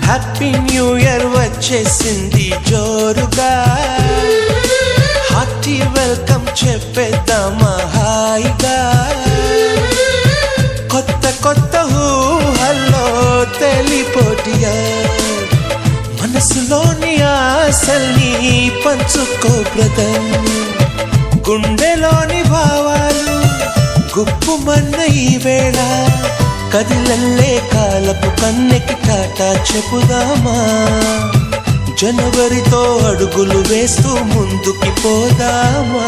Happy new year వచ్చేసింది జోరుగా, hearty welcome చెప్పేద్దామా హాయిగా. కొత్త కొత్త ఊహల్లో తెలిపోటియా, మనసులోని ఆశల్ని పంచుకో బ్రదర్. గుండెలోని భావాలు గుప్పుమన్న ఈ వేళ, కదిలల్లే కాలపు కన్నెకి టాటా చెప్పుదామా. జనవరితో అడుగులు వేస్తూ ముందుకి పోదామా.